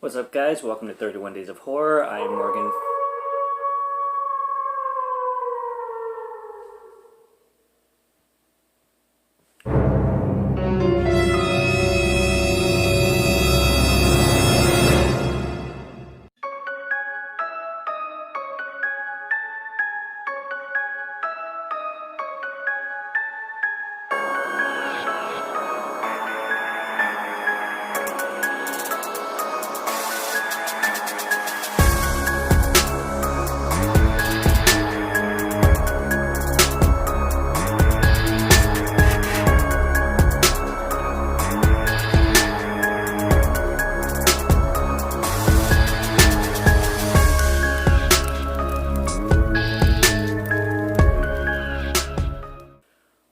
What's up, guys? Welcome to 31 Days of Horror. I am Morgan.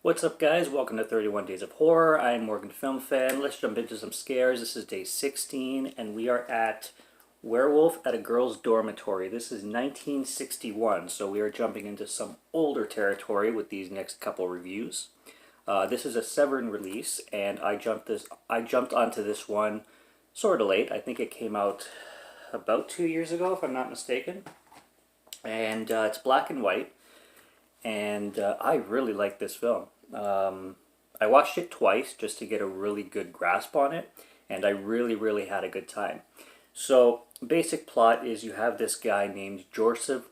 What's up, guys? Welcome to 31 Days of Horror. I am Morgan Film Fan. Let's jump into some scares. This is day 16, and we are at Werewolf at a Girl's Dormitory. This is 1961, so we are jumping into some older territory with these next couple reviews. This is a Severin release, and I jumped onto this one sort of late. I think it came out about 2 years ago, if I'm not mistaken. And it's black and white, and I really like this film. I watched it twice just to get a really good grasp on it, and I really had a good time. So, basic plot is you have this guy named Joseph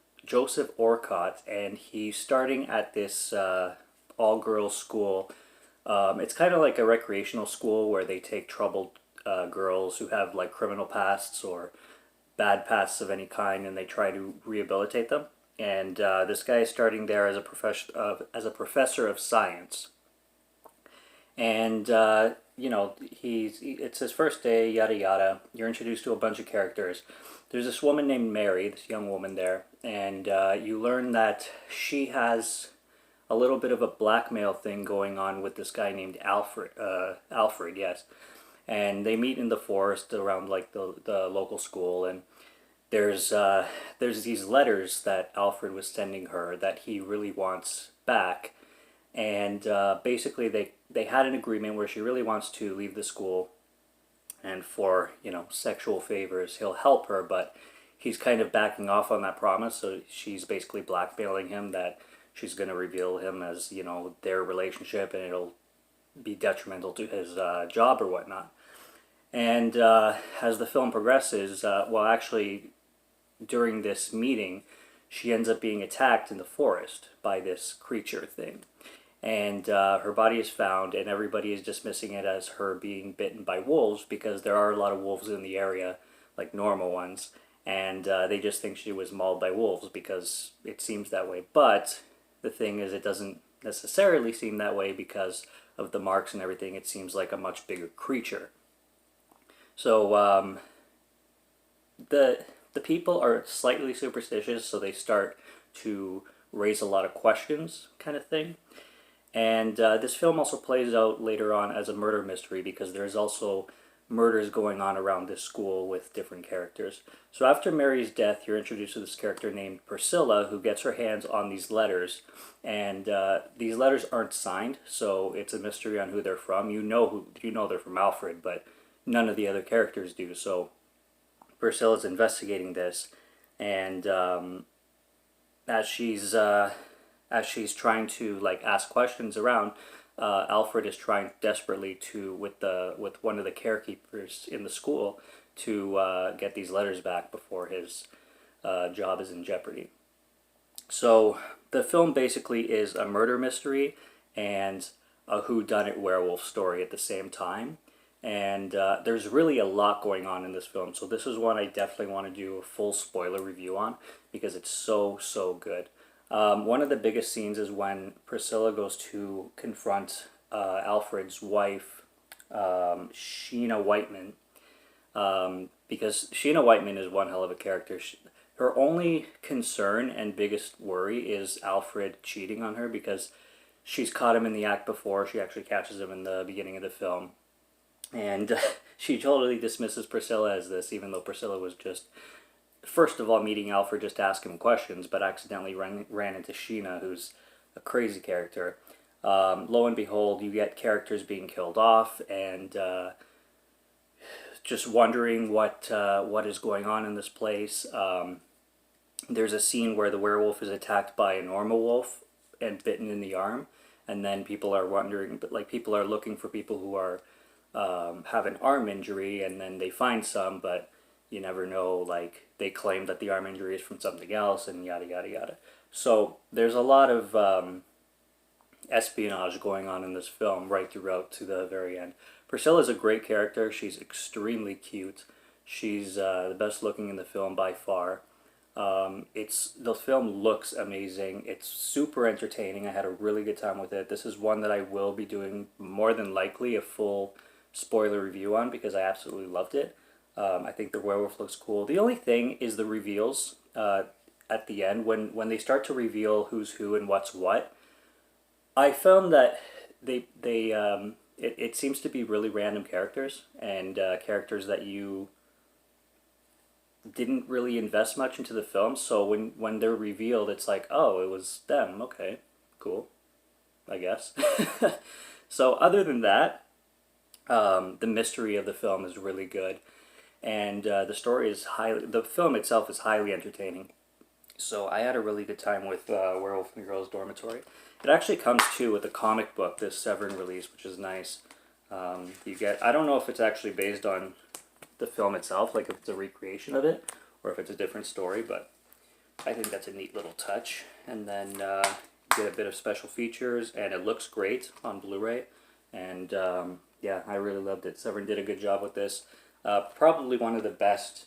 Orcott, and he's starting at this all-girls school. It's kind of like a recreational school where they take troubled girls who have like criminal pasts or bad pasts of any kind, and they try to rehabilitate them. And this guy is starting there as a professor of science. And it's his first day, yada yada. You're introduced to a bunch of characters. There's this woman named Mary, this young woman there, and you learn that she has a little bit of a blackmail thing going on with this guy named Alfred. Alfred, yes. And they meet in the forest around like the local school, and there's these letters that Alfred was sending her that he really wants back, and basically they had an agreement where she really wants to leave the school, and for sexual favors he'll help her, but he's kind of backing off on that promise, so she's basically blackmailing him that she's going to reveal him as their relationship, and it'll be detrimental to his job or whatnot. And as the film progresses, actually, during this meeting, she ends up being attacked in the forest by this creature thing. And her body is found, and everybody is dismissing it as her being bitten by wolves because there are a lot of wolves in the area, like normal ones. And they just think she was mauled by wolves because it seems that way. But the thing is, it doesn't necessarily seem that way because of the marks and everything. It seems like a much bigger creature. So the people are slightly superstitious, so they start to raise a lot of questions, kind of thing. And this film also plays out later on as a murder mystery because there's also murders going on around this school with different characters. So after Mary's death, you're introduced to this character named Priscilla, who gets her hands on these letters. And these letters aren't signed, so it's a mystery on who they're from. You know they're from Alfred, but none of the other characters do. So Priscilla's investigating this, and as she's trying to ask questions around, Alfred is trying desperately with one of the carekeepers in the school to get these letters back before his job is in jeopardy. So the film basically is a murder mystery and a whodunit werewolf story at the same time. And there's really a lot going on in this film, so this is one I definitely want to do a full spoiler review on because it's so good. One of the biggest scenes is when Priscilla goes to confront Alfred's wife, Sheena Whiteman, because Sheena Whiteman is one hell of a character. Her only concern and biggest worry is Alfred cheating on her because she's caught him in the act before. She actually catches him in the beginning of the film. And she totally dismisses Priscilla as this, even though Priscilla was just, first of all, meeting Alfred just to ask him questions, but accidentally ran into Sheena, who's a crazy character. Lo and behold, you get characters being killed off, and just wondering what is going on in this place. There's a scene where the werewolf is attacked by a normal wolf and bitten in the arm, and then people are wondering, but like people are looking for people who are have an arm injury, and then they find some, but you never know. Like they claim that the arm injury is from something else, and yada yada yada. So there's a lot of espionage going on in this film right throughout to the very end. Priscilla's a great character. She's extremely cute. She's the best looking in the film by far. The film looks amazing. It's super entertaining. I had a really good time with it. This is one that I will be doing more than likely a full spoiler review on because I absolutely loved it. I think the werewolf looks cool. The only thing is the reveals at the end when they start to reveal who's who and what's what. I found that it seems to be really random characters and characters that you didn't really invest much into the film. So when they're revealed, it's like, oh, it was them. Okay, cool, I guess. So other than that, the mystery of the film is really good, and the film itself is highly entertaining. So I had a really good time with Werewolf in the Girls' Dormitory. It actually comes too with a comic book, this Severin release, which is nice. I don't know if it's actually based on the film itself, like if it's a recreation of it, or if it's a different story, but I think that's a neat little touch. And then get a bit of special features, and it looks great on Blu-ray. And yeah, I really loved it. Severin did a good job with this. Probably one of the best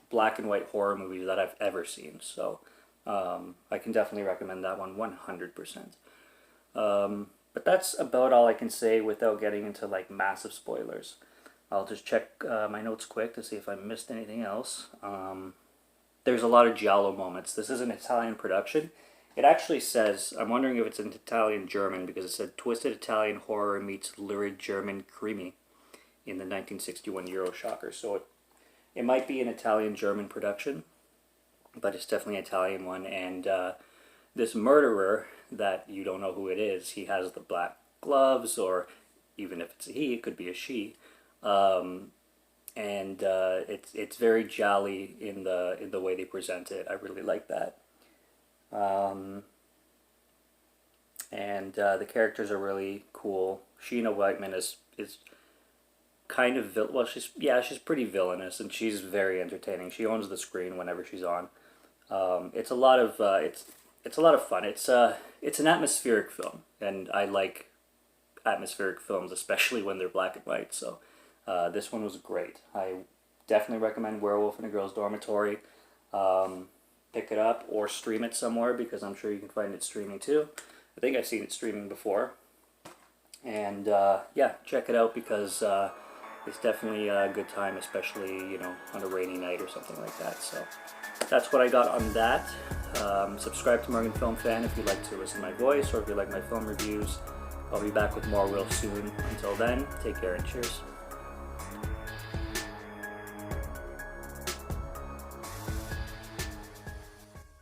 black and white horror movies that I've ever seen. So I can definitely recommend that one 100%. But that's about all I can say without getting into like massive spoilers. I'll just check my notes quick to see if I missed anything else. There's a lot of giallo moments. This is an Italian production. It actually says, I'm wondering if it's in Italian-German, because it said Twisted Italian Horror meets Lurid German Creamy in the 1961 Euroshocker. So it might be an Italian-German production, but it's definitely an Italian one. And this murderer, that you don't know who it is, he has the black gloves, or even if it's a he, it could be a she. It's very jolly in the way they present it. I really like that. The characters are really cool. Sheena Whiteman is kind of she's pretty villainous, and she's very entertaining. She owns the screen whenever she's on. It's a lot of fun. It's an atmospheric film, and I like atmospheric films, especially when they're black and white. So this one was great. I definitely recommend Werewolf in a Girls' Dormitory. Pick it up or stream it somewhere, because I'm sure you can find it streaming too. I think I've seen it streaming before. And yeah, check it out, because it's definitely a good time, especially, on a rainy night or something like that. So that's what I got on that. Subscribe to Morgan Film Fan if you'd like to listen to my voice, or if you like my film reviews. I'll be back with more real soon. Until then, take care and cheers.